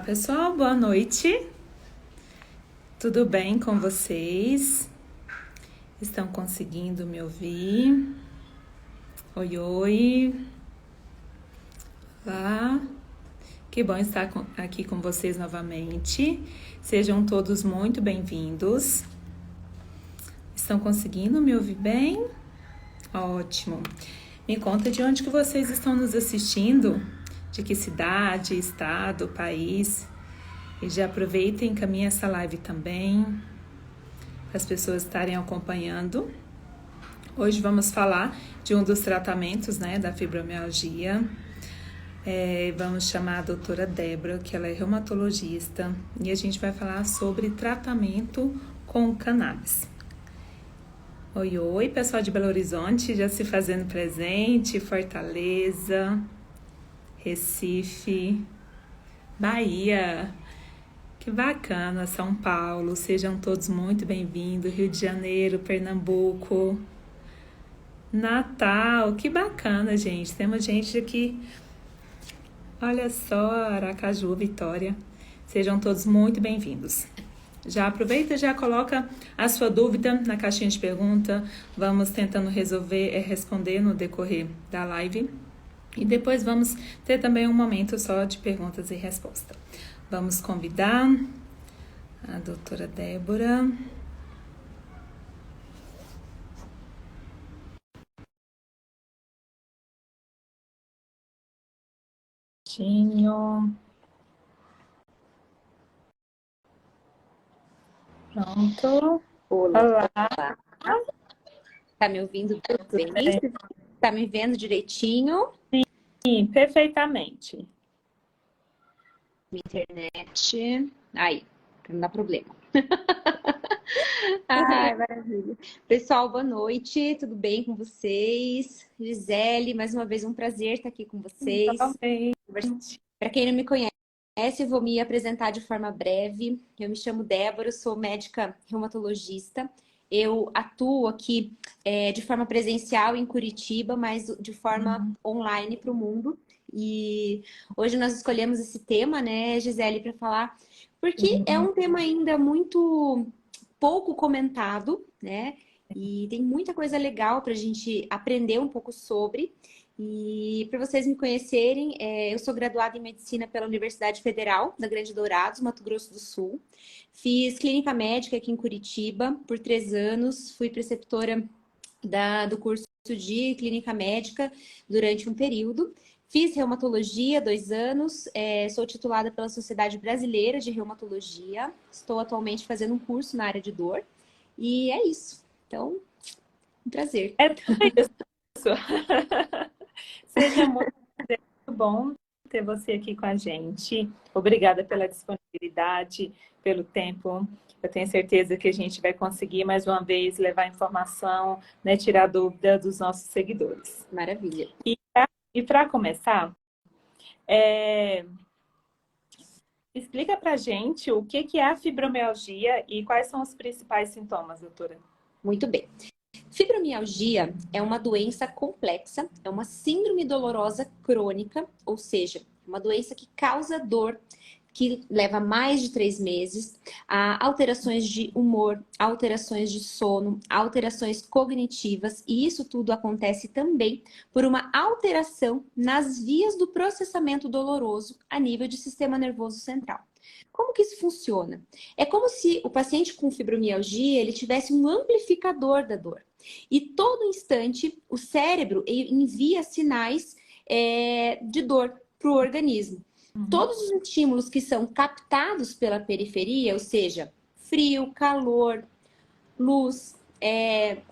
pessoal, boa noite. Tudo bem com vocês? Estão conseguindo me ouvir? Oi, oi. Olá. Que bom estar aqui com vocês novamente. Sejam todos muito bem-vindos. Estão conseguindo me ouvir bem? Ótimo. Me conta de onde que vocês estão nos assistindo, de que cidade, estado, país. E já aproveitem e encaminhem essa live também, para as pessoas estarem acompanhando. Hoje vamos falar de um dos tratamentos, da fibromialgia. Vamos chamar a doutora Débora, que ela é reumatologista, e a gente vai falar sobre tratamento com cannabis. Oi, oi, pessoal de Belo Horizonte, já se fazendo presente, Fortaleza, Recife, Bahia, que bacana, São Paulo, sejam todos muito bem-vindos, Rio de Janeiro, Pernambuco, Natal, que bacana, gente, temos gente aqui, olha só, Aracaju, Vitória, sejam todos muito bem-vindos. Já aproveita e já coloca a sua dúvida na caixinha de pergunta. Vamos tentando responder no decorrer da live. E depois vamos ter também um momento só de perguntas e respostas. Vamos convidar a doutora Débora. Pronto. Olá. Tá me ouvindo bem? Tá me vendo direitinho? Sim, perfeitamente. Minha internet. Aí, não dá problema. Ai, maravilha. Pessoal, boa noite. Tudo bem com vocês? Gisele, mais uma vez um prazer estar aqui com vocês. Para quem não me conhece, eu vou me apresentar de forma breve. Eu me chamo Débora, sou médica reumatologista. Eu atuo aqui de forma presencial em Curitiba, mas de forma online para o mundo. E hoje nós escolhemos esse tema, né, Gisele, para falar, porque é um tema ainda muito pouco comentado, né? E tem muita coisa legal para a gente aprender um pouco sobre. E para vocês me conhecerem, eu sou graduada em Medicina pela Universidade Federal da Grande Dourados, Mato Grosso do Sul. Fiz clínica médica aqui em Curitiba por 3 anos, fui preceptora do curso de clínica médica durante um período. Fiz reumatologia 2 anos, sou titulada pela Sociedade Brasileira de Reumatologia. Estou atualmente fazendo um curso na área de dor. E é isso. Então, um prazer. É tudo isso. Seja muito bom ter você aqui com a gente. Obrigada pela disponibilidade, pelo tempo. Eu tenho certeza que a gente vai conseguir, mais uma vez, levar informação, tirar dúvida dos nossos seguidores. Maravilha. E para começar, explica pra gente o que é a fibromialgia e quais são os principais sintomas, doutora? Muito bem. Fibromialgia é uma doença complexa, é uma síndrome dolorosa crônica, ou seja, uma doença que causa dor, que leva mais de 3 meses, a alterações de humor, alterações de sono, alterações cognitivas, e isso tudo acontece também por uma alteração nas vias do processamento doloroso a nível de sistema nervoso central. Como que isso funciona? É como se o paciente com fibromialgia ele tivesse um amplificador da dor. E todo instante o cérebro envia sinais de dor para o organismo. Todos os estímulos que são captados pela periferia, ou seja, frio, calor, luz,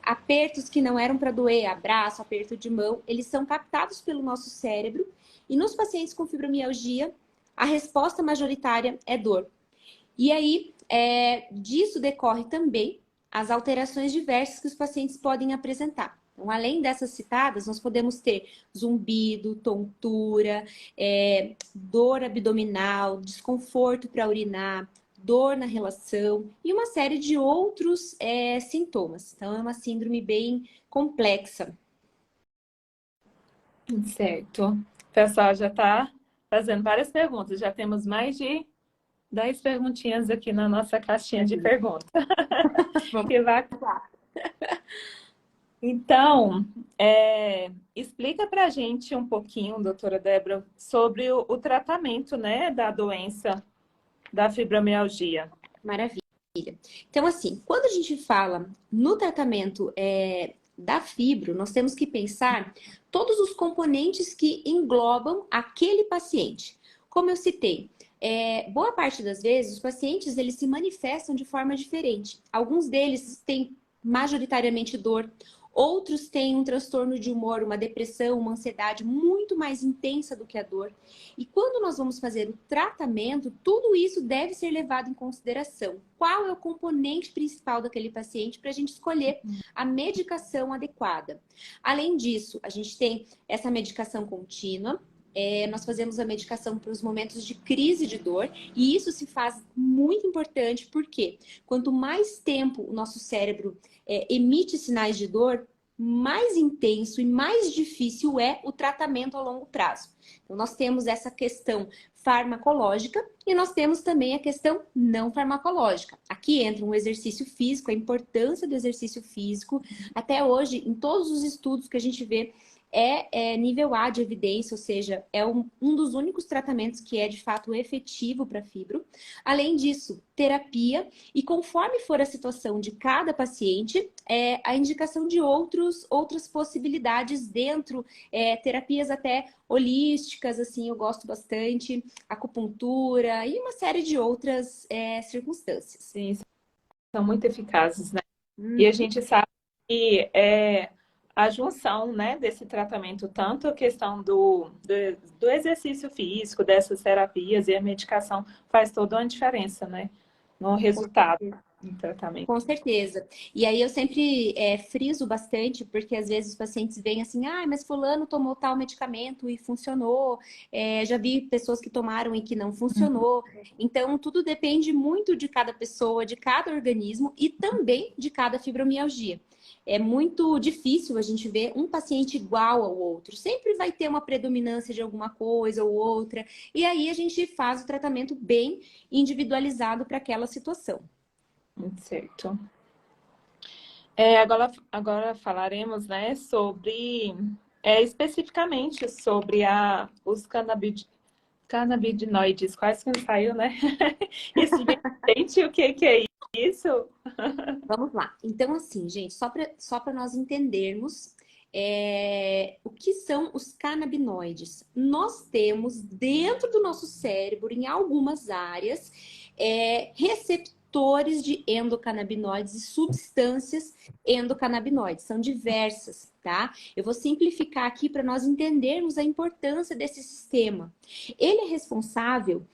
apertos que não eram para doer, abraço, aperto de mão, eles são captados pelo nosso cérebro. E nos pacientes com fibromialgia, a resposta majoritária é dor. E aí, disso decorre também as alterações diversas que os pacientes podem apresentar. Então, além dessas citadas, nós podemos ter zumbido, tontura, dor abdominal, desconforto para urinar, dor na relação e uma série de outros sintomas. Então, é uma síndrome bem complexa. Certo. O pessoal já está fazendo várias perguntas. Já temos mais de 10 perguntinhas aqui na nossa caixinha de perguntas. Vamos Que vai... lá. Então, explica pra gente um pouquinho, doutora Débora, sobre o tratamento, né, da doença da fibromialgia. Maravilha. Então, assim, quando a gente fala no tratamento da fibro, nós temos que pensar todos os componentes que englobam aquele paciente. Como eu citei, boa parte das vezes os pacientes eles se manifestam de forma diferente. Alguns deles têm majoritariamente dor, outros têm um transtorno de humor, uma depressão, uma ansiedade muito mais intensa do que a dor. E quando nós vamos fazer o tratamento, tudo isso deve ser levado em consideração. Qual é o componente principal daquele paciente para a gente escolher a medicação adequada? Além disso, a gente tem essa medicação contínua. Nós fazemos a medicação para os momentos de crise de dor, e isso se faz muito importante, porque quanto mais tempo o nosso cérebro emite sinais de dor, mais intenso e mais difícil é o tratamento a longo prazo. Então, nós temos essa questão farmacológica e nós temos também a questão não farmacológica. Aqui entra um exercício físico, a importância do exercício físico. Até hoje, em todos os estudos que a gente vê, nível A de evidência, ou seja, é um dos únicos tratamentos que é de fato efetivo para fibro. Além disso, terapia, e conforme for a situação de cada paciente, a indicação de outras possibilidades dentro, terapias até holísticas, assim, eu gosto bastante, acupuntura e uma série de outras circunstâncias. Sim, são muito eficazes, né? E a gente sabe que a junção, né, desse tratamento, tanto a questão do exercício físico, dessas terapias e a medicação, faz toda uma diferença, né, no resultado do tratamento. Com certeza. E aí eu sempre friso bastante, porque às vezes os pacientes vêm assim, mas fulano tomou tal medicamento e funcionou. Já vi pessoas que tomaram e que não funcionou. Então, tudo depende muito de cada pessoa, de cada organismo e também de cada fibromialgia. É muito difícil a gente ver um paciente igual ao outro. Sempre vai ter uma predominância de alguma coisa ou outra. E aí a gente faz o tratamento bem individualizado para aquela situação. Certo. Agora falaremos, né, sobre, especificamente sobre os canabinoides. Quase que não saiu, né? Gente, o que é isso? Vamos lá. Então, assim, gente, só para nós entendermos o que são os canabinoides. Nós temos dentro do nosso cérebro, em algumas áreas, receptores de endocannabinoides e substâncias endocannabinoides. São diversas, tá? Eu vou simplificar aqui para nós entendermos a importância desse sistema. Ele é responsável,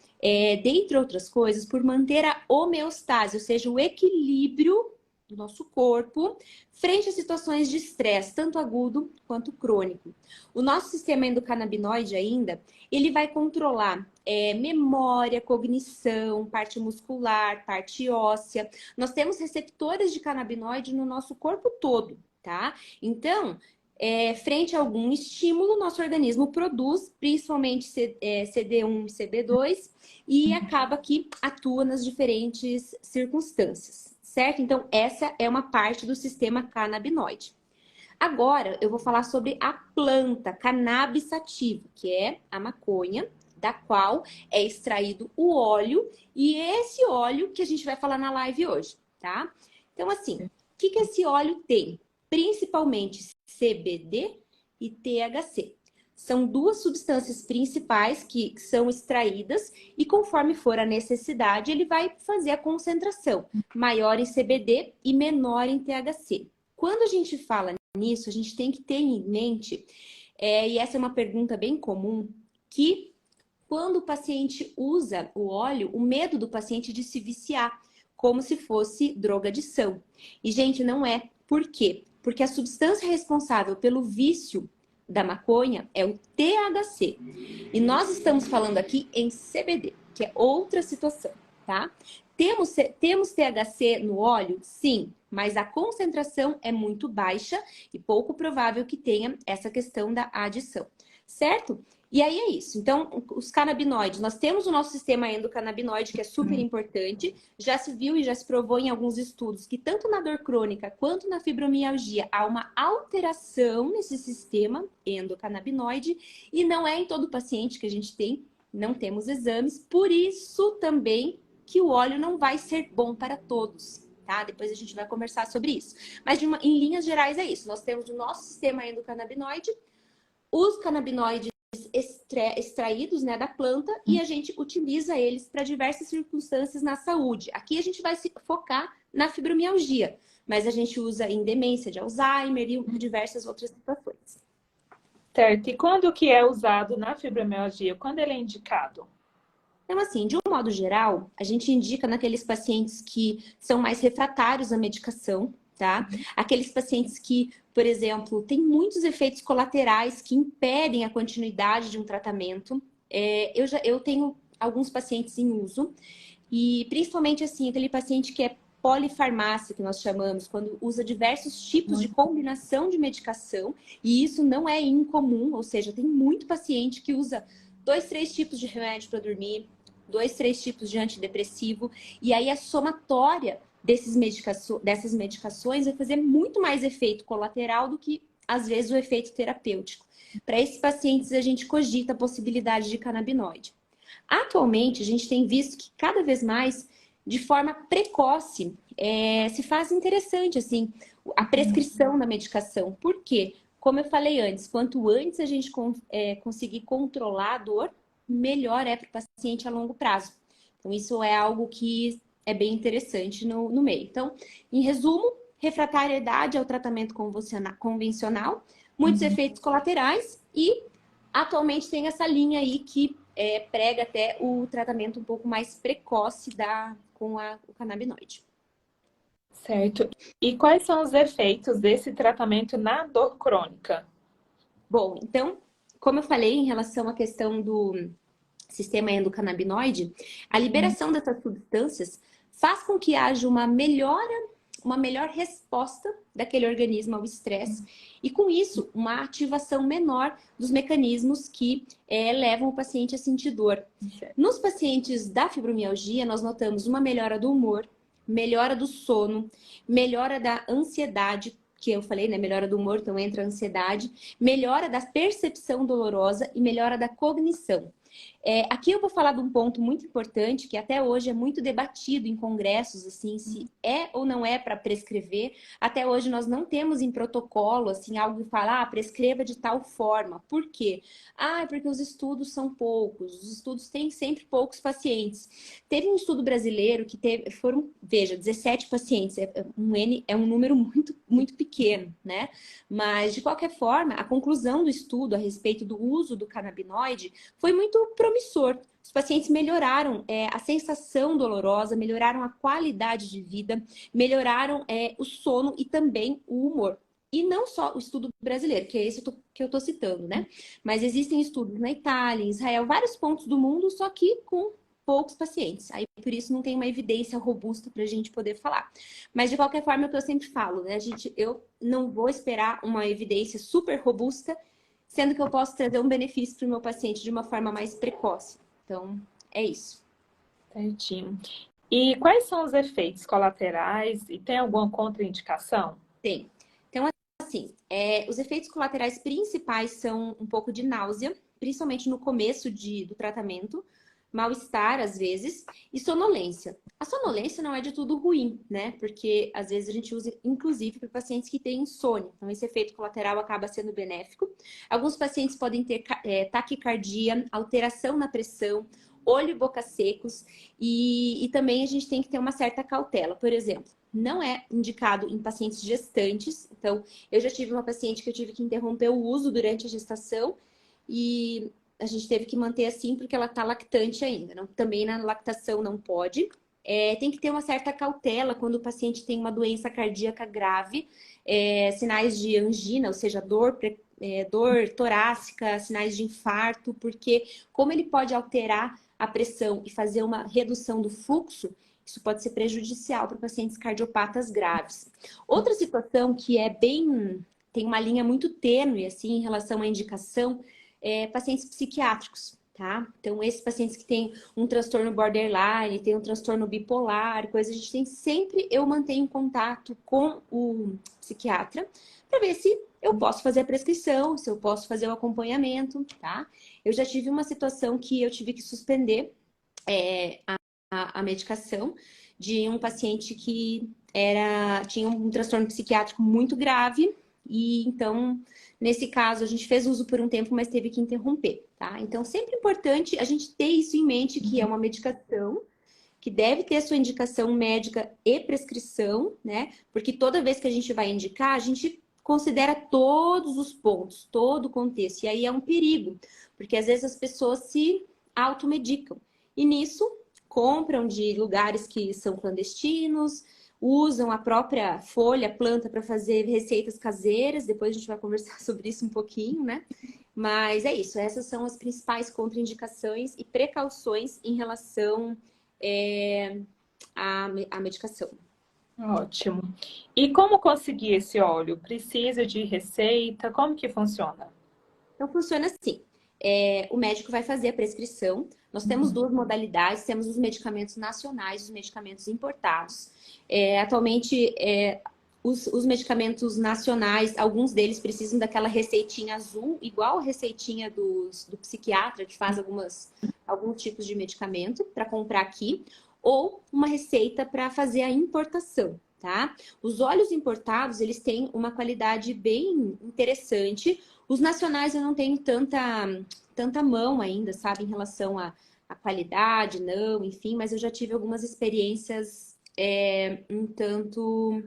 dentre outras coisas, por manter a homeostase, ou seja, o equilíbrio do nosso corpo frente a situações de estresse, tanto agudo quanto crônico. O nosso sistema endocannabinoide ainda, ele vai controlar memória, cognição, parte muscular, parte óssea. Nós temos receptores de canabinoide no nosso corpo todo, tá? Então, frente a algum estímulo, nosso organismo produz, principalmente CD1 e CB2, e acaba que atua nas diferentes circunstâncias, certo? Então, essa é uma parte do sistema canabinoide. Agora, eu vou falar sobre a planta cannabis sativa, que é a maconha, da qual é extraído o óleo, e esse óleo que a gente vai falar na live hoje, tá? Então, assim, o que esse óleo tem? Principalmente CBD e THC. São duas substâncias principais que são extraídas e conforme for a necessidade, ele vai fazer a concentração maior em CBD e menor em THC. Quando a gente fala nisso, a gente tem que ter em mente, e essa é uma pergunta bem comum, que quando o paciente usa o óleo, o medo do paciente é de se viciar, como se fosse drogadição. E, gente, não é. Por quê? Porque a substância responsável pelo vício da maconha é o THC. E nós estamos falando aqui em CBD, que é outra situação, tá? Temos THC no óleo? Sim, mas a concentração é muito baixa e pouco provável que tenha essa questão da adição, certo? E aí é isso. Então, os canabinoides, nós temos o nosso sistema endocannabinoide, que é super importante. Já se viu e já se provou em alguns estudos que tanto na dor crônica quanto na fibromialgia há uma alteração nesse sistema endocannabinoide. E não é em todo paciente que a gente tem, não temos exames. Por isso também que o óleo não vai ser bom para todos. Tá? Depois a gente vai conversar sobre isso. Mas em linhas gerais é isso. Nós temos o nosso sistema endocannabinoide, os canabinoides extraídos, né, da planta, e a gente utiliza eles para diversas circunstâncias na saúde. Aqui a gente vai se focar na fibromialgia, mas a gente usa em demência de Alzheimer e diversas outras situações. Certo. E quando que é usado na fibromialgia? Quando ele é indicado? Então, assim, de um modo geral, a gente indica naqueles pacientes que são mais refratários à medicação, tá? Aqueles pacientes que, por exemplo, têm muitos efeitos colaterais que impedem a continuidade de um tratamento. Eu tenho alguns pacientes em uso, e principalmente, assim, aquele paciente que é polifarmácia, que nós chamamos, quando usa diversos tipos de combinação de medicação, e isso não é incomum, ou seja, tem muito paciente que usa 2, 3 tipos de remédio para dormir, 2, 3 tipos de antidepressivo, e aí a somatória dessas medicações vai fazer muito mais efeito colateral do que, às vezes, o efeito terapêutico. Para esses pacientes, a gente cogita a possibilidade de canabinoide. Atualmente, a gente tem visto que cada vez mais, de forma precoce, se faz interessante assim, a prescrição da medicação. Por quê? Como eu falei antes, quanto antes a gente conseguir controlar a dor, melhor é para o paciente a longo prazo. Então, isso é algo que é bem interessante no meio. Então, em resumo, refratariedade ao tratamento convencional, muitos efeitos colaterais e atualmente tem essa linha aí que prega até o tratamento um pouco mais precoce com o canabinoide. Certo. E quais são os efeitos desse tratamento na dor crônica? Bom, então, como eu falei em relação à questão do sistema endocannabinoide, a liberação dessas substâncias faz com que haja uma melhor resposta daquele organismo ao estresse e, com isso, uma ativação menor dos mecanismos que levam o paciente a sentir dor. Nos pacientes da fibromialgia, nós notamos uma melhora do humor, melhora do sono, melhora da ansiedade, que eu falei, né? Melhora do humor, então entra a ansiedade, melhora da percepção dolorosa e melhora da cognição. Aqui eu vou falar de um ponto muito importante que até hoje é muito debatido em congressos, assim, se é ou não é para prescrever. Até hoje nós não temos em protocolo, assim, algo que fala, prescreva de tal forma. Por quê? Porque os estudos são poucos, os estudos têm sempre poucos pacientes. Teve um estudo brasileiro que veja, 17 pacientes, é um número muito, muito pequeno, né? Mas, de qualquer forma, a conclusão do estudo a respeito do uso do canabinoide foi muito promissor. Os pacientes melhoraram a sensação dolorosa, melhoraram a qualidade de vida, melhoraram o sono e também o humor. E não só o estudo brasileiro, que é esse que eu estou citando, né? Mas existem estudos na Itália, em Israel, vários pontos do mundo, só que com poucos pacientes. Aí, por isso, não tem uma evidência robusta para a gente poder falar. Mas, de qualquer forma, é o que eu sempre falo, né? Eu não vou esperar uma evidência super robusta, sendo que eu posso trazer um benefício para o meu paciente de uma forma mais precoce. Então, é isso. Certinho. E quais são os efeitos colaterais? E tem alguma contraindicação? Tem. Então, assim, os efeitos colaterais principais são um pouco de náusea, principalmente no começo do tratamento, mal-estar, às vezes, e sonolência. A sonolência não é de tudo ruim, né? Porque, às vezes, a gente usa, inclusive, para pacientes que têm insônia. Então, esse efeito colateral acaba sendo benéfico. Alguns pacientes podem ter taquicardia, alteração na pressão, olho e boca secos. E também a gente tem que ter uma certa cautela. Por exemplo, não é indicado em pacientes gestantes. Então, eu já tive uma paciente que eu tive que interromper o uso durante a gestação e a gente teve que manter assim porque ela está lactante ainda. Também na lactação não pode. Tem que ter uma certa cautela quando o paciente tem uma doença cardíaca grave, sinais de angina, ou seja, dor torácica, sinais de infarto, porque como ele pode alterar a pressão e fazer uma redução do fluxo, isso pode ser prejudicial para pacientes cardiopatas graves. Outra situação que tem uma linha muito tênue assim, em relação à indicação, pacientes psiquiátricos, tá? Então, esses pacientes que têm um transtorno borderline, tem um transtorno bipolar, coisa, a gente tem sempre, eu mantenho contato com o psiquiatra para ver se eu posso fazer a prescrição, se eu posso fazer o acompanhamento, tá? Eu já tive uma situação que eu tive que suspender a medicação de um paciente que tinha um transtorno psiquiátrico muito grave e então, nesse caso, a gente fez uso por um tempo, mas teve que interromper, tá? Então, sempre importante a gente ter isso em mente, que é uma medicação que deve ter a sua indicação médica e prescrição, né? Porque toda vez que a gente vai indicar, a gente considera todos os pontos, todo o contexto. E aí é um perigo, porque às vezes as pessoas se automedicam. E nisso, compram de lugares que são clandestinos, usam a própria folha, planta para fazer receitas caseiras. Depois a gente vai conversar sobre isso um pouquinho, né? Mas é isso, essas são as principais contraindicações e precauções em relação à medicação. Ótimo. E como conseguir esse óleo? Precisa de receita? Como que funciona? Então, funciona assim. O médico vai fazer a prescrição. Nós temos duas modalidades. Temos os medicamentos nacionais e os medicamentos importados. Atualmente, os medicamentos nacionais, alguns deles precisam daquela receitinha azul, igual a receitinha do psiquiatra, que faz alguns tipos de medicamento para comprar aqui, ou uma receita para fazer a importação, tá? Os óleos importados, eles têm uma qualidade bem interessante. Os nacionais eu não tenho tanta mão ainda, sabe, em relação à qualidade, não, enfim, mas eu já tive algumas experiências um tanto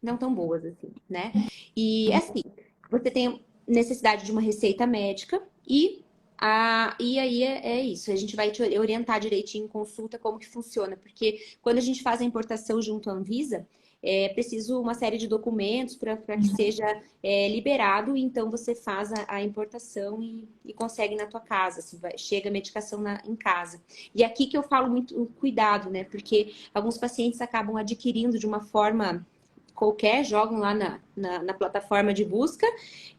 não tão boas, assim, né? E assim, você tem necessidade de uma receita médica e aí é isso. A gente vai te orientar direitinho em consulta como que funciona, porque quando a gente faz a importação junto à Anvisa, é preciso uma série de documentos para que seja liberado, e então você faz a importação e consegue na tua casa, assim, chega a medicação em casa. E aqui que eu falo muito cuidado, né? Porque alguns pacientes acabam adquirindo de uma forma qualquer, jogam lá na plataforma de busca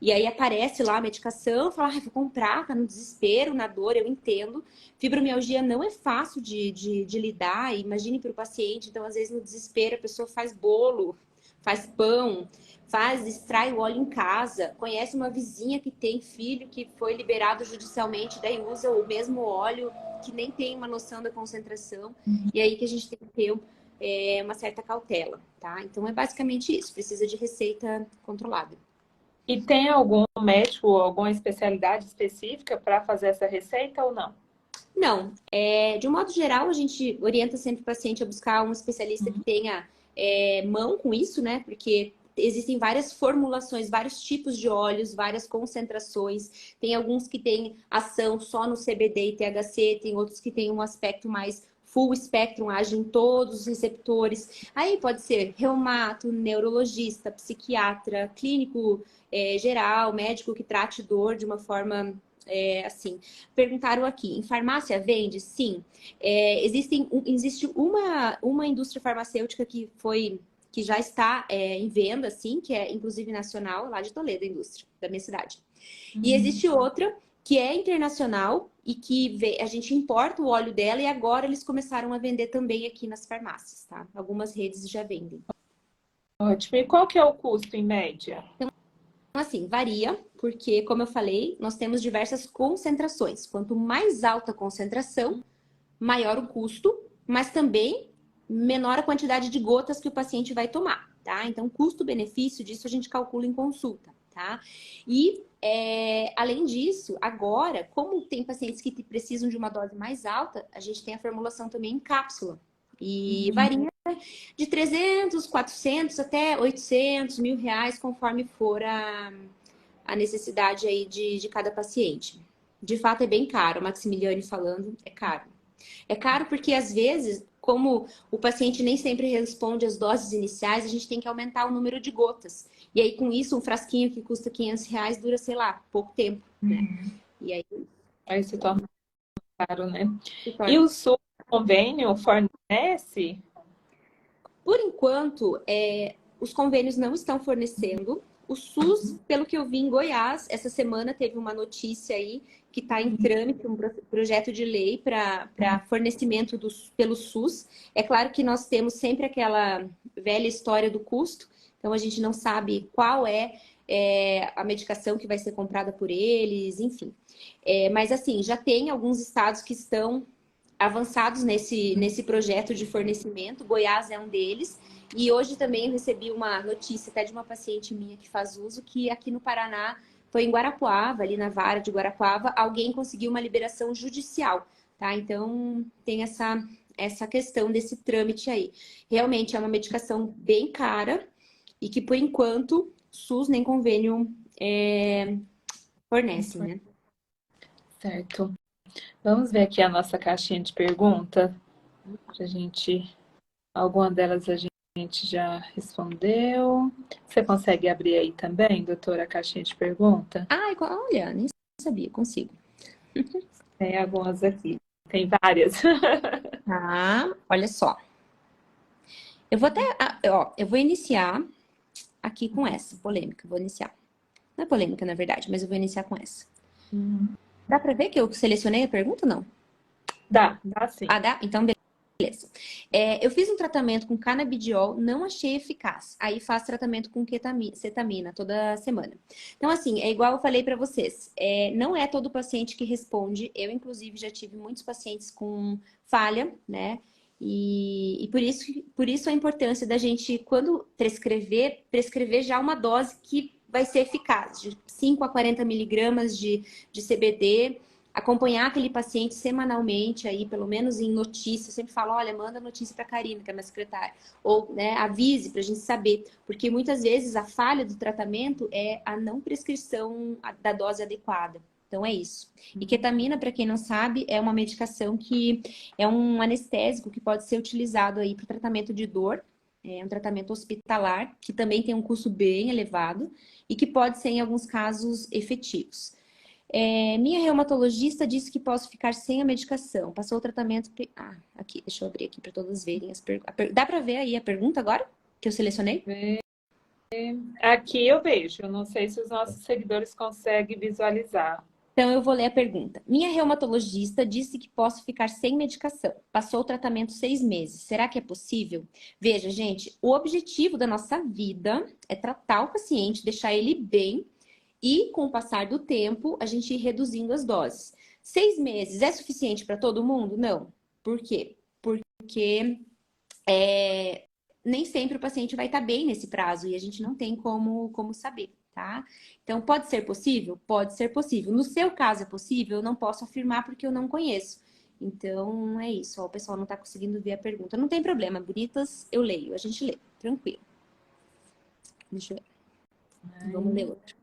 e aí aparece lá a medicação, fala, vou comprar, tá no desespero, na dor, eu entendo. Fibromialgia não é fácil de lidar, imagine para o paciente, então às vezes no desespero a pessoa faz bolo, faz pão, extrai o óleo em casa, conhece uma vizinha que tem filho que foi liberado judicialmente, daí usa o mesmo óleo que nem tem uma noção da concentração, e aí que a gente tem que ter uma certa cautela, tá? Então é basicamente isso, precisa de receita controlada. E tem algum médico ou alguma especialidade específica para fazer essa receita ou não? Não, de um modo geral a gente orienta sempre o paciente a buscar um especialista que tenha mão com isso, né? Porque existem várias formulações, vários tipos de óleos, várias concentrações. Tem alguns que têm ação só no CBD e THC, tem outros que têm um aspecto mais full spectrum, age em todos os receptores. Aí pode ser reumato, neurologista, psiquiatra, clínico geral, médico que trate dor de uma forma assim. Perguntaram aqui, em farmácia vende? Sim. Existe uma indústria farmacêutica que já está em venda, assim, que é inclusive nacional, lá de Toledo, a indústria da minha cidade. E existe outra que é internacional e que a gente importa o óleo dela e agora eles começaram a vender também aqui nas farmácias, tá? Algumas redes já vendem. Ótimo. E qual que é o custo em média? Então, assim, varia, porque, como eu falei, nós temos diversas concentrações. Quanto mais alta a concentração, maior o custo, mas também menor a quantidade de gotas que o paciente vai tomar, tá? Então, custo-benefício disso a gente calcula em consulta, tá? E, além disso, agora, como tem pacientes que precisam de uma dose mais alta, a gente tem a formulação também em cápsula. E varia de 300, 400 até 800, R$ 1.000, conforme for a necessidade aí de cada paciente. De fato, é bem caro. A Maximiliane falando, é caro. É caro porque, às vezes, como o paciente nem sempre responde às doses iniciais, a gente tem que aumentar o número de gotas. E aí, com isso, um frasquinho que custa R$ 500 dura, sei lá, pouco tempo, né? E aí se torna caro, né? se torna... E o SUS convênio fornece? Por enquanto, os convênios não estão fornecendo O SUS, pelo que eu vi em Goiás, essa semana teve uma notícia aí que está em trâmite, um projeto de lei para fornecimento pelo SUS. É claro que nós temos sempre aquela velha história do custo, então a gente não sabe qual é a medicação que vai ser comprada por eles, enfim. Mas assim, já tem alguns estados que estão avançados nesse projeto de fornecimento. Goiás é um deles. E hoje também eu recebi uma notícia até de uma paciente minha que faz uso, que aqui no Paraná, foi em Guarapuava, ali na vara de Guarapuava, alguém conseguiu uma liberação judicial, tá? Então, tem essa questão desse trâmite aí. Realmente é uma medicação bem cara e que, por enquanto, SUS nem convênio fornece, né? Certo. Vamos ver aqui a nossa caixinha de pergunta. Alguma delas a gente já respondeu. Você consegue abrir aí também, doutora, a caixinha de pergunta? Olha, nem sabia, consigo. Tem algumas aqui. Tem várias. Tá, olha só. Eu vou eu vou iniciar aqui com essa polêmica. Vou iniciar. Não é polêmica, na verdade, mas eu vou iniciar com essa. Dá pra ver que eu selecionei a pergunta ou não? Dá sim. Dá? Então, beleza. Eu fiz um tratamento com canabidiol, não achei eficaz. Aí faço tratamento com cetamina toda semana. Então, assim, é igual eu falei pra vocês. Não é todo paciente que responde. Eu, inclusive, já tive muitos pacientes com falha, né? E por isso a importância da gente, quando prescrever já uma dose que vai ser eficaz, de 5 a 40 miligramas de CBD, acompanhar aquele paciente semanalmente aí, pelo menos em notícia. Eu sempre falo, olha, manda notícia para a Karina, que é minha secretária, ou né, avise para a gente saber, porque muitas vezes a falha do tratamento é a não prescrição da dose adequada. Então é isso. E ketamina, para quem não sabe, é uma medicação que é um anestésico que pode ser utilizado aí para o tratamento de dor. É um tratamento hospitalar, que também tem um custo bem elevado e que pode ser, em alguns casos, efetivos. Minha reumatologista disse que posso ficar sem a medicação. Passou o tratamento... aqui, deixa eu abrir aqui para todos verem as perguntas. Dá para ver aí a pergunta agora? Que eu selecionei? Aqui eu vejo. Eu não sei se os nossos seguidores conseguem visualizar. Então, eu vou ler a pergunta. Minha reumatologista disse que posso ficar sem medicação. Passou o tratamento 6 meses. Será que é possível? Veja, gente, o objetivo da nossa vida é tratar o paciente, deixar ele bem e, com o passar do tempo, a gente ir reduzindo as doses. 6 meses é suficiente para todo mundo? Não. Por quê? Porque nem sempre o paciente vai estar bem nesse prazo e a gente não tem como saber, tá? Então, pode ser possível? Pode ser possível. No seu caso é possível? Eu não posso afirmar porque eu não conheço. Então, é isso. O pessoal não está conseguindo ver a pergunta. Não tem problema. Bonitas, eu leio. A gente lê. Tranquilo. Deixa eu ver. Vamos ler outro.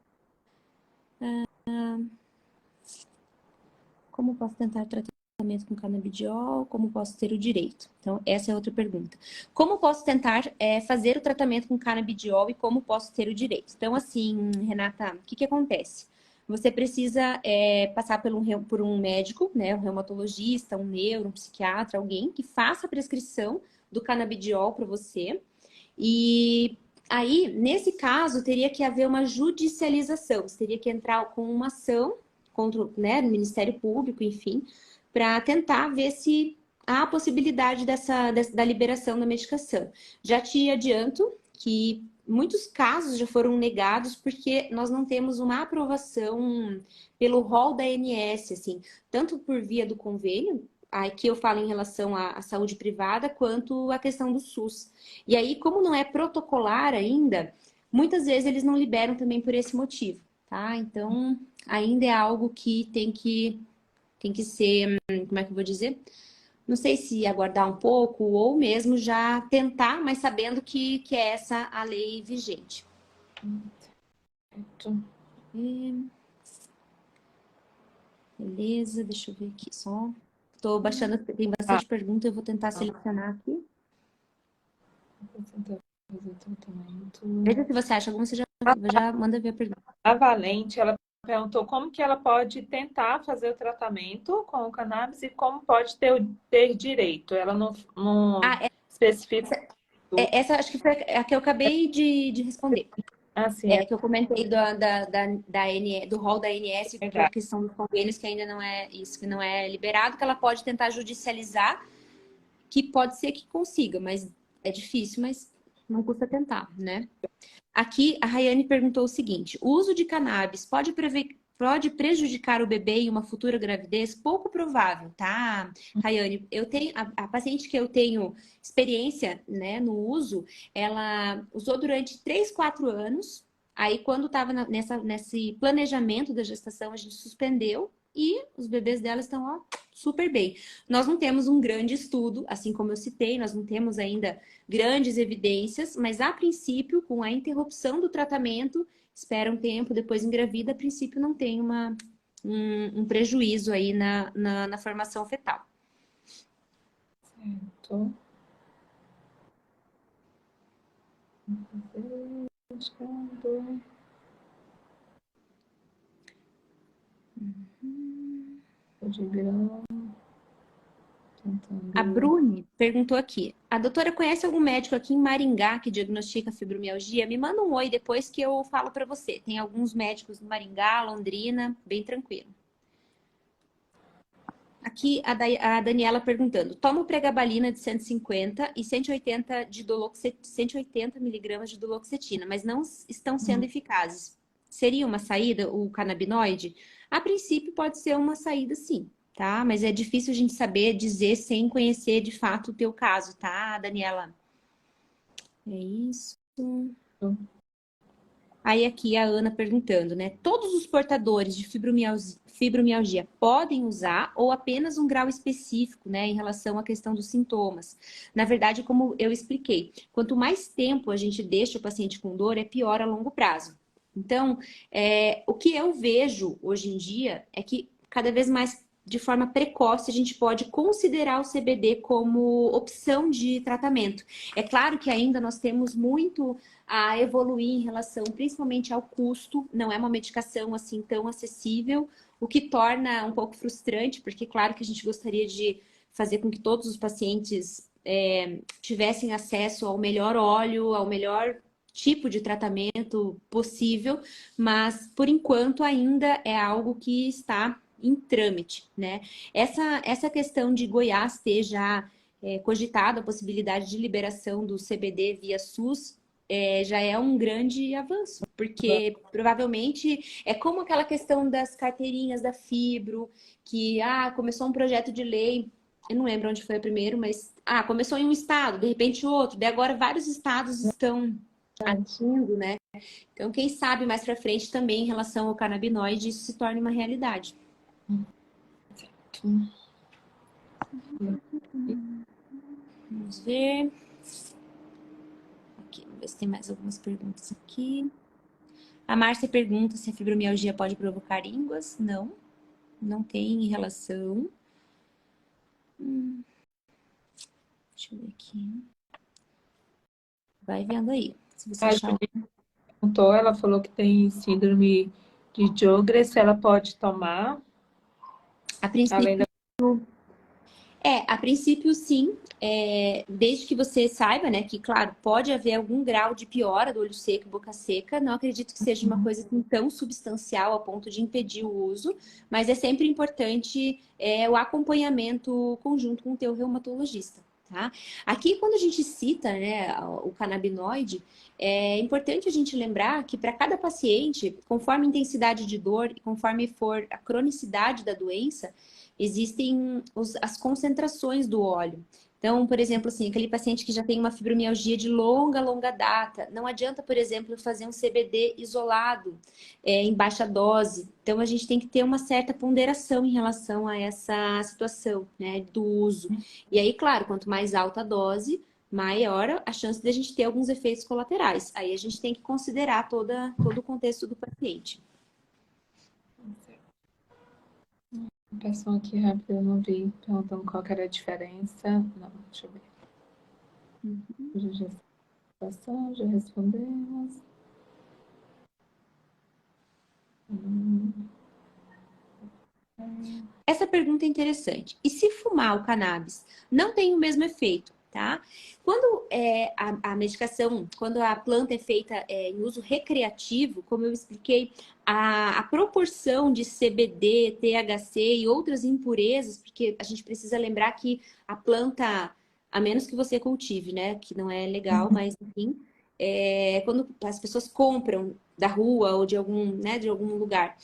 Como posso tentar tratamento com canabidiol? Como posso ter o direito? Então, essa é outra pergunta. Como posso tentar fazer o tratamento com canabidiol e como posso ter o direito? Então, assim, Renata, o que acontece? Você precisa passar por um médico, né, um reumatologista, um neuro, um psiquiatra, alguém que faça a prescrição do canabidiol para você. E aí, nesse caso, teria que haver uma judicialização. Você teria que entrar com uma ação contra, né, o Ministério Público, enfim, para tentar ver se há a possibilidade da liberação da medicação. Já te adianto que muitos casos já foram negados porque nós não temos uma aprovação pelo rol da ANS, assim, tanto por via do convênio, aqui eu falo em relação à saúde privada, quanto a questão do SUS. E aí, como não é protocolar ainda, muitas vezes eles não liberam também por esse motivo, tá? Então, ainda é algo que tem que ser, como é que eu vou dizer? Não sei se aguardar um pouco ou mesmo já tentar, mas sabendo que é essa a lei vigente. Beleza, deixa eu ver aqui só. Estou baixando, tem bastante pergunta, eu vou tentar selecionar aqui. Veja se você acha alguma, você já manda ver a pergunta. A Valente, ela perguntou como que ela pode tentar fazer o tratamento com o cannabis e como pode ter direito. Ela não especifica. Essa acho que foi a que eu acabei de responder. Ah, sim, é Que eu comentei do rol da ANS, por verdade. questão dos convênios, que ainda não é isso, que não é liberado, que ela pode tentar judicializar, que pode ser que consiga, mas é difícil, mas não custa tentar, né? Aqui, a Rayane perguntou o seguinte: o uso de cannabis pode prejudicar o bebê em uma futura gravidez? Pouco provável, tá, Rayane? Eu tenho a paciente que eu tenho experiência, né, no uso, ela usou durante 3, 4 anos. Aí, quando estava nesse planejamento da gestação, a gente suspendeu e os bebês dela estão, ó, super bem. Nós não temos um grande estudo, assim como eu citei, nós não temos ainda grandes evidências, mas a princípio, com a interrupção do tratamento, espera um tempo, depois engravida, a princípio não tem um prejuízo aí na formação fetal. Certo. Buscando. De grão. A Tentando. Bruni perguntou aqui: a doutora conhece algum médico aqui em Maringá que diagnostica fibromialgia? Me manda um oi depois que eu falo para você. Tem alguns médicos em Maringá, Londrina, bem tranquilo. Aqui a Daniela perguntando: tomo pregabalina de 150 e 180 180 miligramas de duloxetina, mas não estão sendo eficazes. Seria uma saída o canabinoide? A princípio pode ser uma saída, sim, tá? Mas é difícil a gente saber dizer sem conhecer de fato o teu caso, tá, Daniela? É isso. Aí aqui a Ana perguntando, né? Todos os portadores de fibromialgia podem usar ou apenas um grau específico, né, em relação à questão dos sintomas? Na verdade, como eu expliquei, quanto mais tempo a gente deixa o paciente com dor, é pior a longo prazo. Então, o que eu vejo hoje em dia é que cada vez mais de forma precoce a gente pode considerar o CBD como opção de tratamento. É claro que ainda nós temos muito a evoluir em relação principalmente ao custo, não é uma medicação assim tão acessível, o que torna um pouco frustrante, porque claro que a gente gostaria de fazer com que todos os pacientes tivessem acesso ao melhor óleo, ao melhor tipo de tratamento possível, mas por enquanto ainda é algo que está em trâmite, né? Essa questão de Goiás ter já cogitado a possibilidade de liberação do CBD via SUS já é um grande avanço, porque provavelmente é como aquela questão das carteirinhas da Fibro, que começou um projeto de lei, eu não lembro onde foi o primeiro, mas começou em um estado, de repente outro, daí agora vários estados estão agindo, né? Então, quem sabe mais para frente também em relação ao canabinoide isso se torne uma realidade. Vamos ver. Aqui, vamos ver se tem mais algumas perguntas aqui. A Márcia pergunta se a fibromialgia pode provocar ínguas. Não, não tem relação. Deixa eu ver aqui. Vai vendo aí. Se você A achar. Julie perguntou, ela falou que tem síndrome de Sjögren, ela pode tomar, A princípio, além da... a princípio sim, desde que você saiba, né, que claro, pode haver algum grau de piora do olho seco e boca seca, não acredito que seja uma coisa assim tão substancial a ponto de impedir o uso, mas é sempre importante o acompanhamento conjunto com o teu reumatologista, tá? Aqui, quando a gente cita, né, o canabinoide, é importante a gente lembrar que para cada paciente, conforme a intensidade de dor e conforme for a cronicidade da doença, existem as concentrações do óleo. Então, por exemplo, assim, aquele paciente que já tem uma fibromialgia de longa data, não adianta, por exemplo, fazer um CBD isolado, em baixa dose. Então, a gente tem que ter uma certa ponderação em relação a essa situação, né, do uso. E aí, claro, quanto mais alta a dose, maior a chance de a gente ter alguns efeitos colaterais. Aí a gente tem que considerar todo o contexto do paciente. Pessoal aqui rápido, eu não vi, perguntando qual que era a diferença. Não, deixa eu ver. Já respondemos. Essa pergunta é interessante. E se fumar o cannabis não tem o mesmo efeito, tá? Quando a medicação, quando a planta é feita em uso recreativo, como eu expliquei, a proporção de CBD, THC e outras impurezas, porque a gente precisa lembrar que a planta, a menos que você cultive, né? Que não é legal, mas enfim, quando as pessoas compram da rua ou de algum, né, de algum lugar,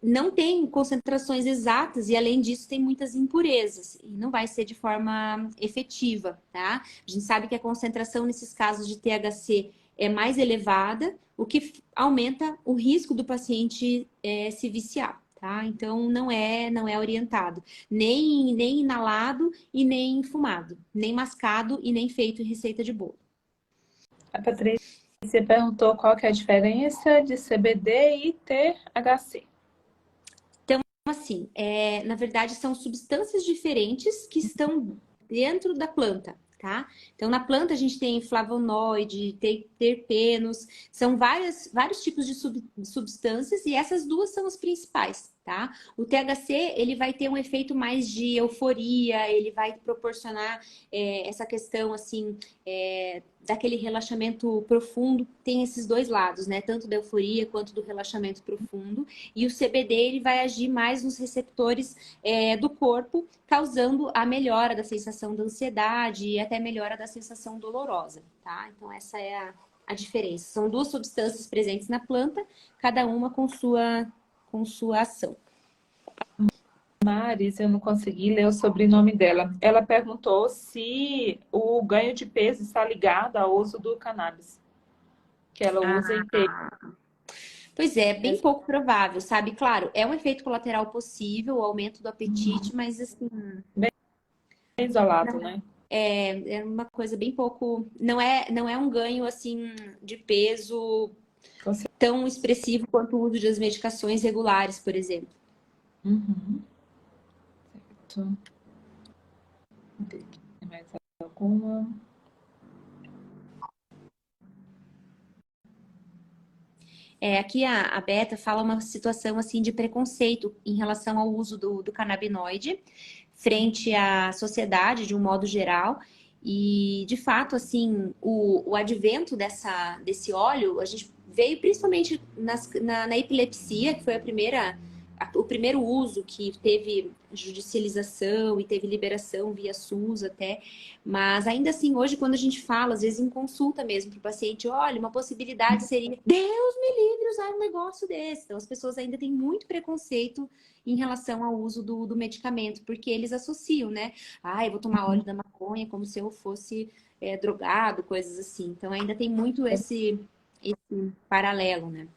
não tem concentrações exatas e, além disso, tem muitas impurezas e não vai ser de forma efetiva, tá? A gente sabe que a concentração nesses casos de THC é mais elevada, o que aumenta o risco do paciente se viciar, tá? Então, não é orientado, nem inalado e nem fumado, nem mascado e nem feito em receita de bolo. A Patrícia perguntou qual que é a diferença de CBD e THC. Assim, na verdade, são substâncias diferentes que estão dentro da planta, tá? Então, na planta a gente tem flavonoide, tem terpenos, são vários tipos de substâncias e essas duas são as principais, tá? O THC, ele vai ter um efeito mais de euforia, ele vai proporcionar essa questão, assim, daquele relaxamento profundo. Tem esses dois lados, né? Tanto da euforia quanto do relaxamento profundo. E o CBD, ele vai agir mais nos receptores do corpo, causando a melhora da sensação da ansiedade e até melhora da sensação dolorosa, tá? Então, essa é a diferença. São duas substâncias presentes na planta, cada uma com sua ação. Maris, eu não consegui ler o sobrenome dela. Ela perguntou se o ganho de peso está ligado ao uso do cannabis, que ela usa e teve. Pois é, bem pouco provável, sabe? Claro, é um efeito colateral possível, o aumento do apetite, mas assim, Bem isolado, né? é uma coisa bem pouco. Não é um ganho assim de peso Com tão expressivo quanto o uso das medicações regulares, por exemplo. Uhum. Certo. Tem mais alguma? Aqui a Beta fala uma situação assim de preconceito em relação ao uso do canabinoide frente à sociedade de um modo geral. E, de fato, assim, o advento desse óleo, a gente veio principalmente na epilepsia, que foi o primeiro uso que teve judicialização e teve liberação via SUS até. Mas ainda assim, hoje, quando a gente fala, às vezes em consulta mesmo para o paciente, olha, uma possibilidade seria, Deus me livre usar um negócio desse. Então, as pessoas ainda têm muito preconceito em relação ao uso do medicamento, porque eles associam, né? Ah, eu vou tomar óleo da maconha como se eu fosse drogado, coisas assim. Então, ainda tem muito esse paralelo, né?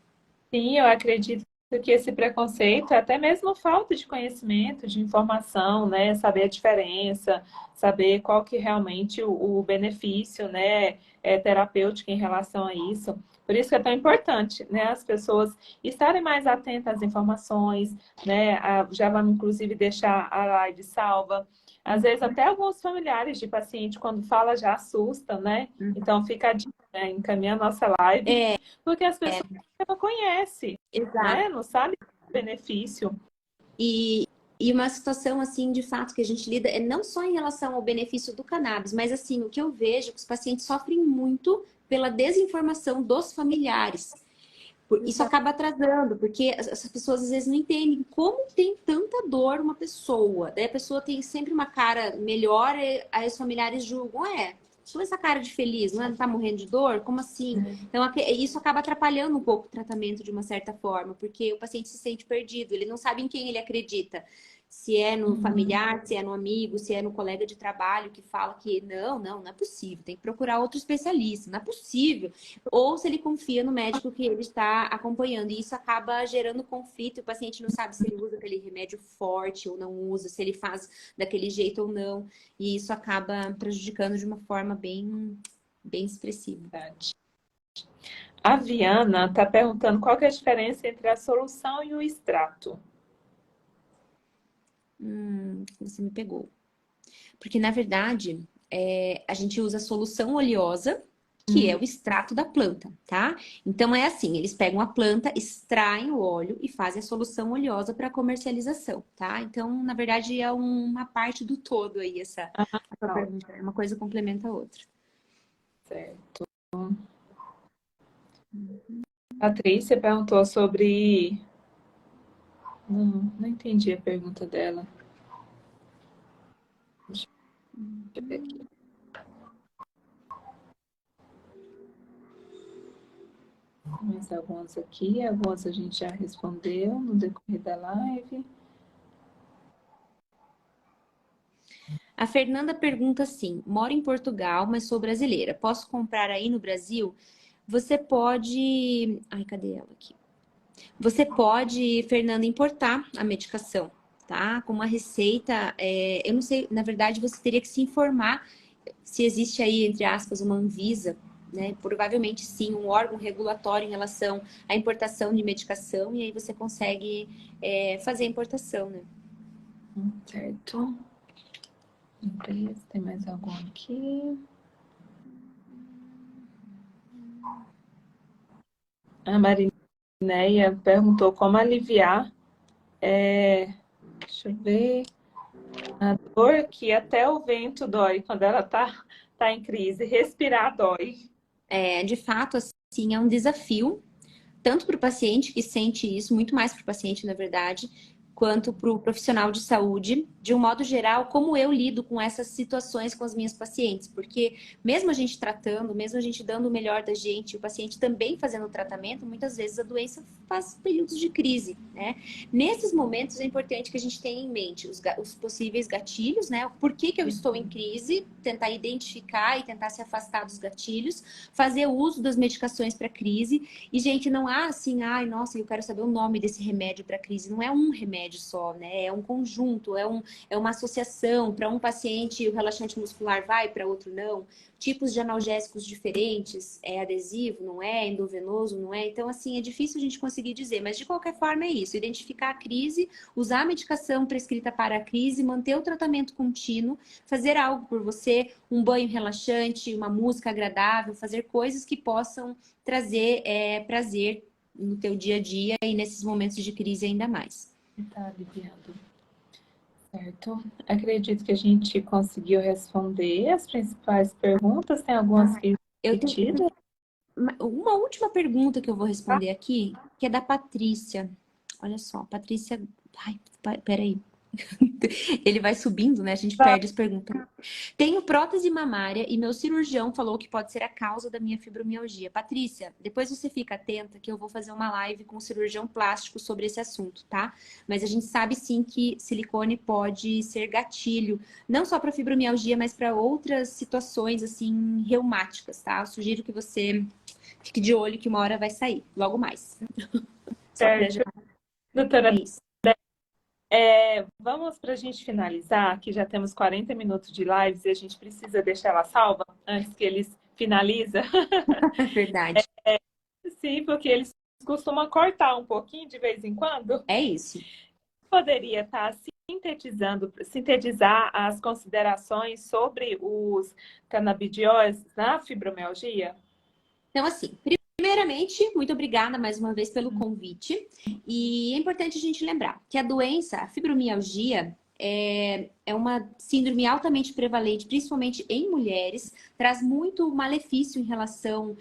Sim, eu acredito que esse preconceito é até mesmo falta de conhecimento, de informação, né? Saber a diferença, saber qual que realmente o benefício, né, terapêutico em relação a isso. Por isso que é tão importante, né, as pessoas estarem mais atentas às informações, né? Já vamos, inclusive, deixar a live salva. Às vezes, até alguns familiares de paciente, quando fala, já assustam, né? Então, fica a dica, né? Encaminha a nossa live, porque as pessoas não conhecem, né? Exato. Não sabe o benefício. E uma situação, assim, de fato, que a gente lida é não só em relação ao benefício do cannabis, mas, assim, o que eu vejo é que os pacientes sofrem muito pela desinformação dos familiares. Isso acaba atrasando, porque as pessoas às vezes não entendem como tem tanta dor uma pessoa. Daí a pessoa tem sempre uma cara melhor, e aí os familiares julgam, com essa cara de feliz, não tá morrendo de dor? Como assim? Então, isso acaba atrapalhando um pouco o tratamento de uma certa forma, porque o paciente se sente perdido, ele não sabe em quem ele acredita. Se é no familiar, se é no amigo, se é no colega de trabalho que fala que não é possível, tem que procurar outro especialista, não é possível. Ou se ele confia no médico que ele está acompanhando. E isso acaba gerando conflito, e o paciente não sabe se ele usa aquele remédio forte ou não usa, se ele faz daquele jeito ou não. E isso acaba prejudicando de uma forma bem, bem expressiva. A Viana está perguntando qual que é a diferença entre a solução e o extrato. Você me pegou. Porque, na verdade, a gente usa solução oleosa que é o extrato da planta, tá? Então é assim, eles pegam a planta, extraem o óleo e fazem a solução oleosa para comercialização, tá? Então, na verdade, é uma parte do todo aí Ah, a tua tá, pergunta. Uma coisa complementa a outra. certo. Patrícia perguntou sobre... Não entendi a pergunta dela. Deixa eu ver aqui. Mais algumas aqui, algumas a gente já respondeu no decorrer da live. A Fernanda pergunta assim: moro em Portugal, mas sou brasileira. Posso comprar aí no Brasil? Você pode. Ai, cadê ela aqui? Você pode, Fernanda, importar a medicação, tá? Com uma receita. Eu não sei, na verdade, você teria que se informar se existe aí, entre aspas, uma Anvisa, né? Provavelmente sim, um órgão regulatório em relação à importação de medicação, e aí você consegue fazer a importação, né? Certo. Tem mais algum aqui? A Marineia perguntou como aliviar. Deixa eu ver. A dor que até o vento dói quando ela tá em crise. Respirar dói. De fato, assim, é um desafio, tanto para o paciente que sente isso, muito mais para o paciente, na verdade, quanto para o profissional de saúde, de um modo geral, como eu lido com essas situações com as minhas pacientes, porque mesmo a gente tratando, mesmo a gente dando o melhor da gente, o paciente também fazendo o tratamento, muitas vezes a doença faz períodos de crise, né? Nesses momentos é importante que a gente tenha em mente os possíveis gatilhos, né? Por que que eu estou em crise, tentar identificar e tentar se afastar dos gatilhos, fazer uso das medicações para crise. E, gente, não há assim, ai, nossa, eu quero saber o nome desse remédio para crise. Não é um remédio só, né? É um conjunto, é uma associação. Para um paciente, o relaxante muscular vai, para outro não. Tipos de analgésicos diferentes, é adesivo, não é? Endovenoso, não é? Então, assim, é difícil a gente conseguir dizer. Mas, de qualquer forma, é isso. Identificar a crise, usar a medicação prescrita para a crise, manter o tratamento contínuo, fazer algo por você, um banho relaxante, uma música agradável, fazer coisas que possam trazer prazer no teu dia a dia e nesses momentos de crise ainda mais. Tá aliviando. Certo. Acredito que a gente conseguiu responder as principais perguntas. Tem algumas que Eu tenho repetidas. uma última pergunta que eu vou responder aqui, que é da Patrícia. Olha só, Patrícia. Ai, peraí. Ele vai subindo, né? A gente perde as perguntas. Tenho prótese mamária e meu cirurgião falou que pode ser a causa da minha fibromialgia. Patrícia, depois você fica atenta que eu vou fazer uma live com o cirurgião plástico sobre esse assunto, tá? Mas a gente sabe sim que silicone pode ser gatilho, não só para fibromialgia, mas para outras situações assim reumáticas, tá? Eu sugiro que você fique de olho que uma hora vai sair, logo mais. Só para já. Certo. Doutora, É isso. vamos para a gente finalizar, que já temos 40 minutos de lives e a gente precisa deixar ela salva antes que eles finalizem. É verdade. Sim, porque eles costumam cortar um pouquinho de vez em quando. É isso. Poderia estar sintetizar as considerações sobre os canabidióides na fibromialgia? Então, assim, primeiramente, muito obrigada mais uma vez pelo convite. E é importante a gente lembrar que a doença, a fibromialgia, é uma síndrome altamente prevalente, principalmente em mulheres, traz muito malefício em relação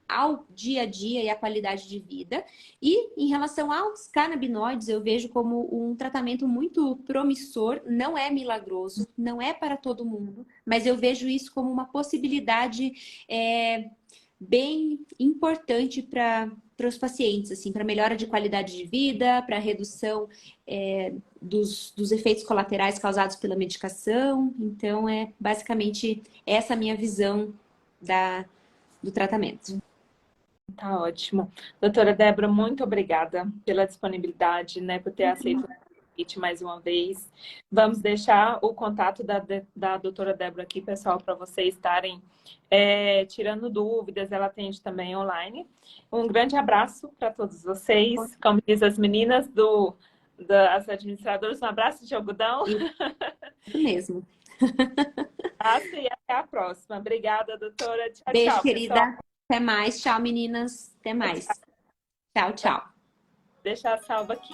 ao dia a dia e à qualidade de vida. E em relação aos canabinoides, eu vejo como um tratamento muito promissor, não é milagroso, não é para todo mundo, mas eu vejo isso como uma possibilidade bem importante para os pacientes, assim, para melhora de qualidade de vida, para redução dos efeitos colaterais causados pela medicação. Então, é basicamente essa a minha visão do tratamento. Tá ótimo. Doutora Débora, muito obrigada pela disponibilidade, né, por ter aceito o convite mais uma vez. Vamos deixar o contato da doutora Débora aqui, pessoal, para vocês estarem tirando dúvidas. Ela atende também online. Um grande abraço para todos vocês. Como diz as meninas das administradoras, um abraço de algodão. Isso mesmo. abraço e até a próxima. Obrigada, doutora. Tchau, Beijo, tchau, querida. pessoal. Até mais. Tchau, meninas. Até mais. Tchau, tchau. Deixar salvo aqui.